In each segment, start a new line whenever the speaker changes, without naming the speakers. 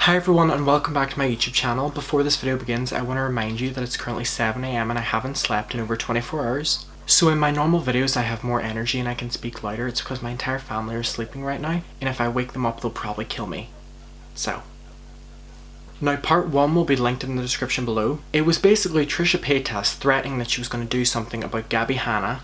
Hi everyone and welcome back to my YouTube channel. Before this video begins, I want to remind you that it's currently 7 AM and I haven't slept in over 24 hours. So in my normal videos I have more energy and I can speak louder. It's because my entire family are sleeping right now, and if I wake them up they'll probably kill me. So. Now part 1 will be linked in the description below. It was basically Trisha Paytas threatening that she was going to do something about Gabbie Hanna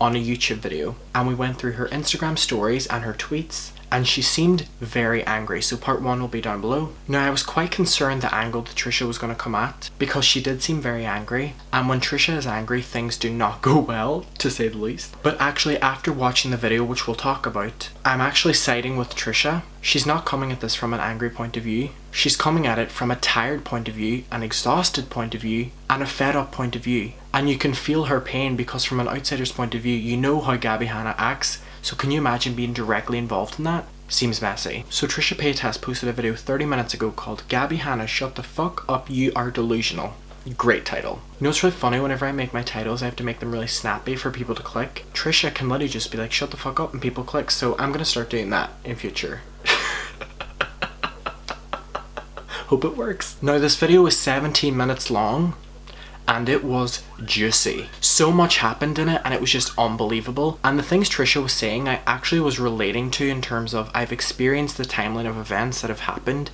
on a YouTube video, and we went through her Instagram stories and her tweets, and she seemed very angry, so part 1 will be down below. Now I was quite concerned the angle that Trisha was going to come at, because she did seem very angry, and when Trisha is angry things do not go well, to say the least. But actually after watching the video, which we'll talk about, I'm actually siding with Trisha. She's not coming at this from an angry point of view. She's coming at it from a tired point of view, an exhausted point of view, and a fed up point of view. And you can feel her pain because from an outsider's point of view, you know how Gabbie Hanna acts. So can you imagine being directly involved in that? Seems messy. So Trisha Paytas posted a video 30 minutes ago called "Gabbie Hanna, Shut the Fuck Up, You Are Delusional." Great title. You know what's really funny? Whenever I make my titles, I have to make them really snappy for people to click. Trisha can literally just be like, shut the fuck up, and people click. So I'm gonna start doing that in future. Hope it works. Now this video was 17 minutes long, and it was juicy. So much happened in it and it was just unbelievable. And the things Trisha was saying I actually was relating to, in terms of I've experienced the timeline of events that have happened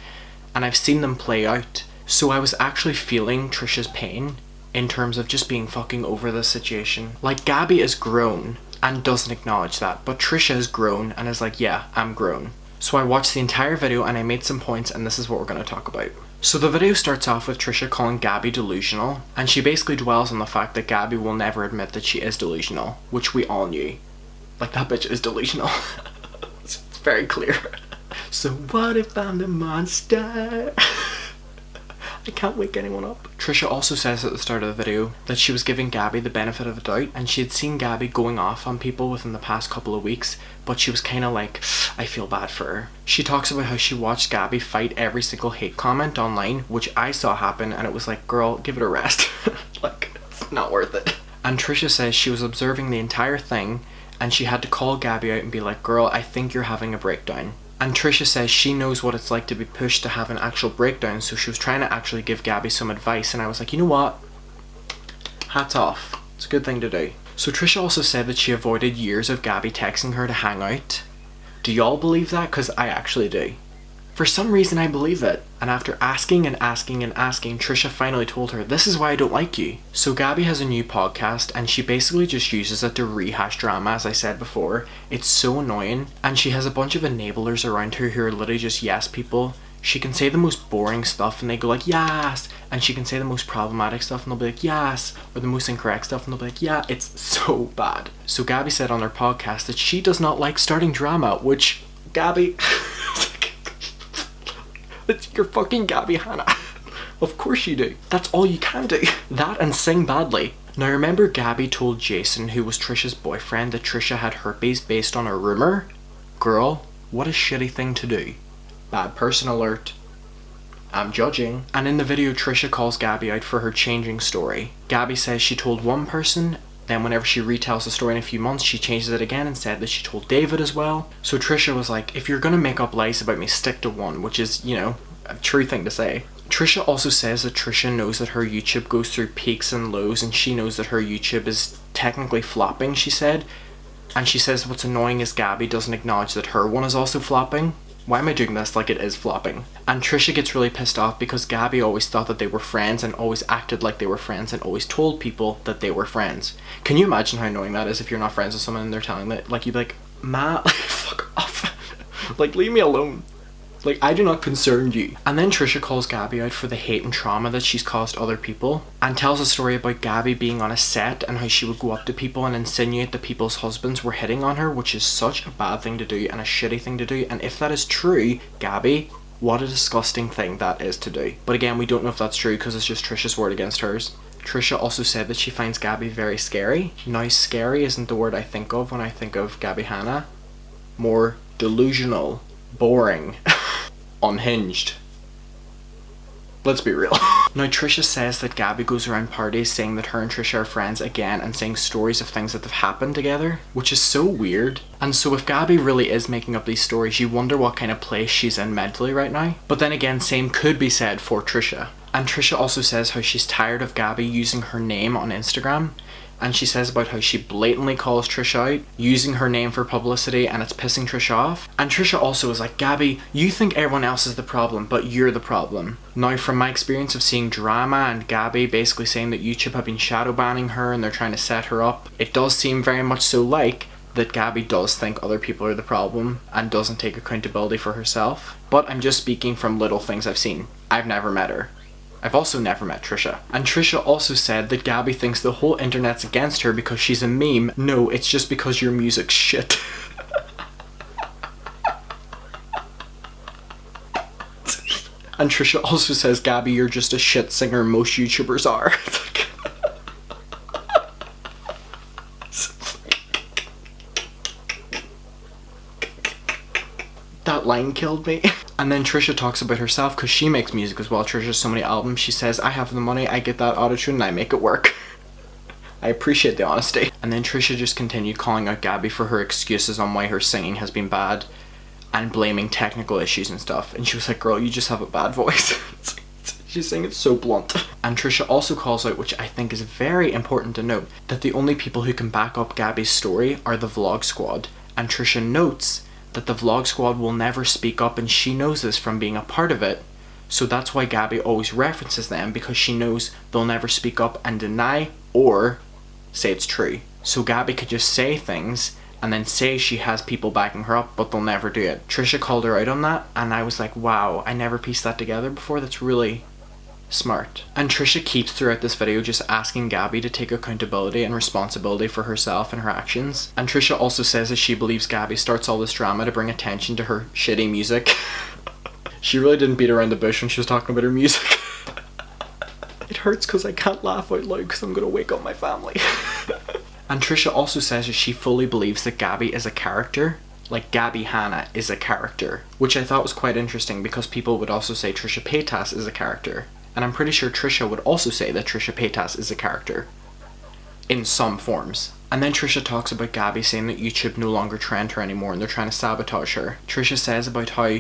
and I've seen them play out. So I was actually feeling Trisha's pain in terms of just being fucking over this situation. Like, Gabbie is grown and doesn't acknowledge that, but Trisha is grown and is like, yeah, I'm grown. So I watched the entire video and I made some points, and this is what we're going to talk about. So the video starts off with Trisha calling Gabbie delusional, and she basically dwells on the fact that Gabbie will never admit that she is delusional, which we all knew. Like, that bitch is delusional. It's very clear. So what if I'm the monster? I can't wake anyone up. Trisha also says at the start of the video that she was giving Gabbie the benefit of the doubt, and she had seen Gabbie going off on people within the past couple of weeks, but she was kind of like, I feel bad for her. She talks about how she watched Gabbie fight every single hate comment online, which I saw happen, and it was like, girl, give it a rest. Like, it's not worth it. And Trisha says she was observing the entire thing and she had to call Gabbie out and be like, girl, I think you're having a breakdown. And Trisha says she knows what it's like to be pushed to have an actual breakdown, so she was trying to actually give Gabbie some advice, and I was like, you know what? Hats off. It's a good thing to do. So Trisha also said that she avoided years of Gabbie texting her to hang out. Do y'all believe that? Because I actually do. For some reason I believe it. And after asking and asking and asking, Trisha finally told her, this is why I don't like you. So Gabbie has a new podcast and she basically just uses it to rehash drama, as I said before. It's so annoying. And she has a bunch of enablers around her who are literally just yes people. She can say the most boring stuff and they go like, yes. And she can say the most problematic stuff and they'll be like, yes. Or the most incorrect stuff and they'll be like, yeah. It's so bad. So Gabbie said on her podcast that she does not like starting drama, which, Gabbie... You're fucking Gabbie Hanna. Of course you do. That's all you can do. That and sing badly. Now remember Gabbie told Jason, who was Trisha's boyfriend, that Trisha had herpes based on a rumour? Girl, what a shitty thing to do. Bad person alert. I'm judging. And in the video, Trisha calls Gabbie out for her changing story. Gabbie says she told one person, then whenever she retells the story in a few months, she changes it again and said that she told David as well. So Trisha was like, if you're gonna make up lies about me, stick to one, which is, you know, a true thing to say. Trisha also says that Trisha knows that her YouTube goes through peaks and lows, and she knows that her YouTube is technically flopping, she said. And she says what's annoying is Gabbie doesn't acknowledge that her one is also flopping. Why am I doing this like it is flopping? And Trisha gets really pissed off because Gabbie always thought that they were friends and always acted like they were friends and always told people that they were friends. Can you imagine how annoying that is if you're not friends with someone and they're telling that? Like, you'd be like, Ma, fuck off. Like, leave me alone. Like, I do not concern you. And then Trisha calls Gabbie out for the hate and trauma that she's caused other people, and tells a story about Gabbie being on a set and how she would go up to people and insinuate that people's husbands were hitting on her, which is such a bad thing to do and a shitty thing to do. And if that is true, Gabbie, what a disgusting thing that is to do. But again, we don't know if that's true because it's just Trisha's word against hers. Trisha also said that she finds Gabbie very scary. Now, scary isn't the word I think of when I think of Gabbie Hanna. More delusional, boring, unhinged. Let's be real. Now Trisha says that Gabbie goes around parties saying that her and Trisha are friends again and saying stories of things that have happened together, which is so weird. And so if Gabbie really is making up these stories, you wonder what kind of place she's in mentally right now. But then again, same could be said for Trisha. And Trisha also says how she's tired of Gabbie using her name on Instagram. And she says about how she blatantly calls Trisha out, using her name for publicity, and it's pissing Trisha off. And Trisha also is like, Gabbie, you think everyone else is the problem, but you're the problem. Now, from my experience of seeing drama and Gabbie basically saying that YouTube have been shadow banning her and they're trying to set her up, it does seem very much so like that Gabbie does think other people are the problem and doesn't take accountability for herself. But I'm just speaking from little things I've seen. I've never met her. I've also never met Trisha. And Trisha also said that Gabbie thinks the whole internet's against her because she's a meme. No, it's just because your music's shit. And Trisha also says, Gabbie, you're just a shit singer, most YouTubers are. That line killed me. And then Trisha talks about herself because she makes music as well. Trisha has so many albums. She says, I have the money, I get that autotune and I make it work. I appreciate the honesty. And then Trisha just continued calling out Gabbie for her excuses on why her singing has been bad and blaming technical issues and stuff. And she was like, girl, you just have a bad voice. She's saying it's so blunt. And Trisha also calls out, which I think is very important to note, that the only people who can back up Gabbie's story are the vlog squad. And Trisha notes that the vlog squad will never speak up, and she knows this from being a part of it. So that's why Gabbie always references them, because she knows they'll never speak up and deny or say it's true. So Gabbie could just say things and then say she has people backing her up, but they'll never do it. Trisha called her out on that, and I was like, wow, I never pieced that together before. That's really smart. And Trisha keeps throughout this video just asking Gabbie to take accountability and responsibility for herself and her actions. And Trisha also says that she believes Gabbie starts all this drama to bring attention to her shitty music. She really didn't beat around the bush when she was talking about her music. It hurts because I can't laugh out loud because I'm gonna wake up my family. And Trisha also says that she fully believes that Gabbie is a character. Like Gabbie Hanna is a character, which I thought was quite interesting because people would also say Trisha Paytas is a character. And I'm pretty sure Trisha would also say that Trisha Paytas is a character. In some forms. And then Trisha talks about Gabbie saying that YouTube no longer trend her anymore and they're trying to sabotage her. Trisha says about how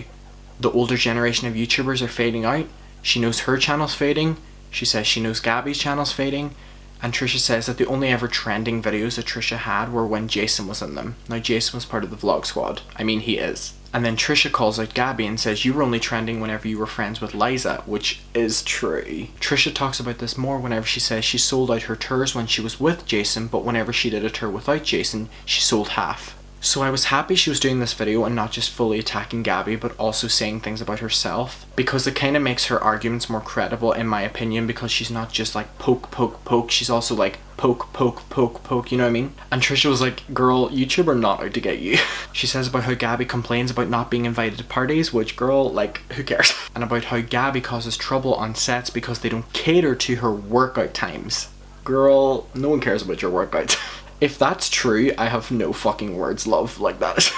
the older generation of YouTubers are fading out. She knows her channel's fading. She says she knows Gabbie's channel's fading. And Trisha says that the only ever trending videos that Trisha had were when Jason was in them. Now Jason was part of the vlog squad. I mean, he is. And then Trisha calls out Gabbie and says, you were only trending whenever you were friends with Liza, which is true. Trisha talks about this more whenever she says she sold out her tours when she was with Jason, but whenever she did a tour without Jason, she sold half. So I was happy she was doing this video and not just fully attacking Gabbie, but also saying things about herself, because it kind of makes her arguments more credible in my opinion, because she's not just like poke, poke, poke, she's also like poke, poke, poke, poke, you know what I mean? And Trisha was like, girl, YouTube are not out to get you. She says about how Gabbie complains about not being invited to parties, which girl, like, who cares? And about how Gabbie causes trouble on sets because they don't cater to her workout times. Girl, no one cares about your workout. If that's true, I have no fucking words, love, like that.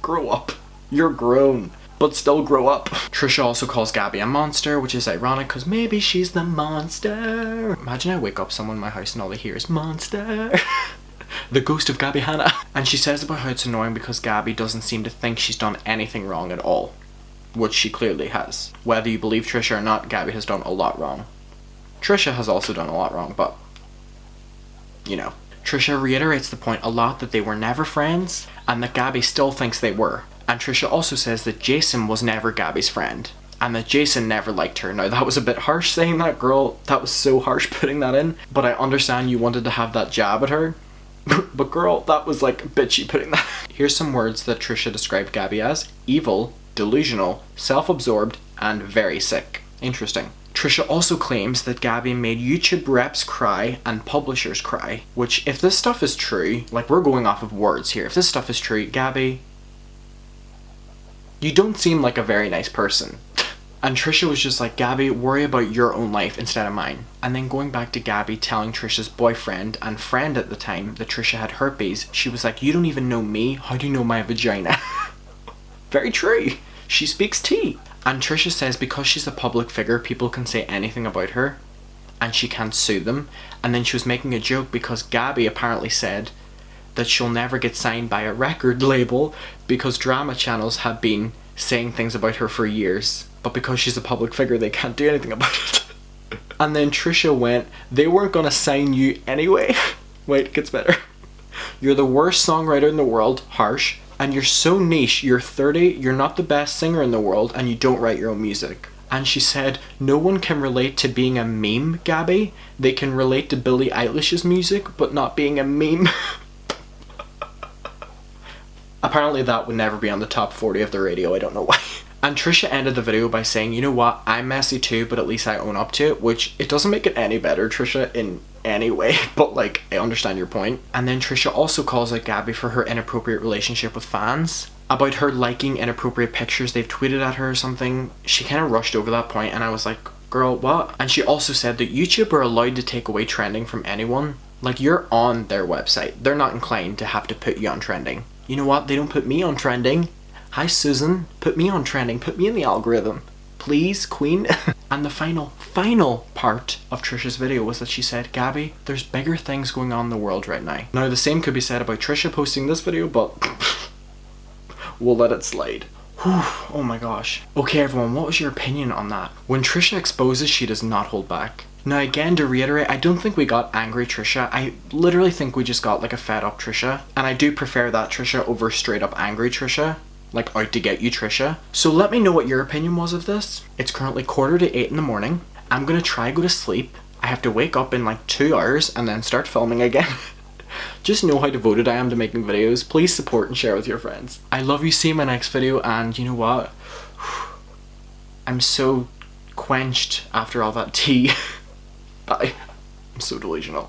Grow up. You're grown, but still grow up. Trisha also calls Gabbie a monster, which is ironic because maybe she's the monster. Imagine I wake up someone in my house and all they hear is monster. The ghost of Gabbie Hanna. And she says about how it's annoying because Gabbie doesn't seem to think she's done anything wrong at all, which she clearly has. Whether you believe Trisha or not, Gabbie has done a lot wrong. Trisha has also done a lot wrong, but you know. Trisha reiterates the point a lot that they were never friends and that Gabbie still thinks they were. And Trisha also says that Jason was never Gabbie's friend and that Jason never liked her. Now that was a bit harsh saying that, girl. That was so harsh putting that in. But I understand you wanted to have that jab at her. But girl, that was like bitchy putting that. Here's some words that Trisha described Gabbie as: evil, delusional, self-absorbed, and very sick. Interesting. Trisha also claims that Gabbie made YouTube reps cry and publishers cry, which if this stuff is true, like we're going off of words here, if this stuff is true, Gabbie, you don't seem like a very nice person. And Trisha was just like, Gabbie, worry about your own life instead of mine. And then going back to Gabbie telling Trisha's boyfriend and friend at the time that Trisha had herpes, she was like, you don't even know me, how do you know my vagina? Very true. She speaks tea. And Trisha says because she's a public figure, people can say anything about her and she can't sue them. And then she was making a joke because Gabbie apparently said that she'll never get signed by a record label because drama channels have been saying things about her for years, but because she's a public figure they can't do anything about it. And then Trisha went, they weren't gonna sign you anyway. Wait, it gets better. You're the worst songwriter in the world, harsh, and you're so niche, you're 30, you're not the best singer in the world, and you don't write your own music. And she said, no one can relate to being a meme, Gabbie. They can relate to Billie Eilish's music, but not being a meme. Apparently that would never be on the top 40 of the radio, I don't know why. And Trisha ended the video by saying, you know what, I'm messy too, but at least I own up to it, which it doesn't make it any better, Trisha, in any way, but like, I understand your point. And then Trisha also calls out Gabbie for her inappropriate relationship with fans, about her liking inappropriate pictures they've tweeted at her or something. She kind of rushed over that point and I was like, girl, what? And she also said that YouTube are allowed to take away trending from anyone. Like, you're on their website. They're not inclined to have to put you on trending. You know what? They don't put me on trending. Hi Susan, put me on trending, put me in the algorithm. Please, queen. And the final part of Trisha's video was that she said, Gabbie, there's bigger things going on in the world right now. Now the same could be said about Trisha posting this video, but we'll let it slide. Whew, oh my gosh. Okay everyone, what was your opinion on that? When Trisha exposes, she does not hold back. Now again, to reiterate, I don't think we got angry Trisha. I literally think we just got like a fed up Trisha. And I do prefer that Trisha over straight up angry Trisha. Like out to get you Trisha. So let me know what your opinion was of this. It's currently 7:45 in the morning. I'm gonna try go to sleep. I have to wake up in like 2 hours and then start filming again. Just know how devoted I am to making videos. Please support and share with your friends. I love you, see you in my next video, and you know what? I'm so quenched after all that tea. Bye. I'm so delusional.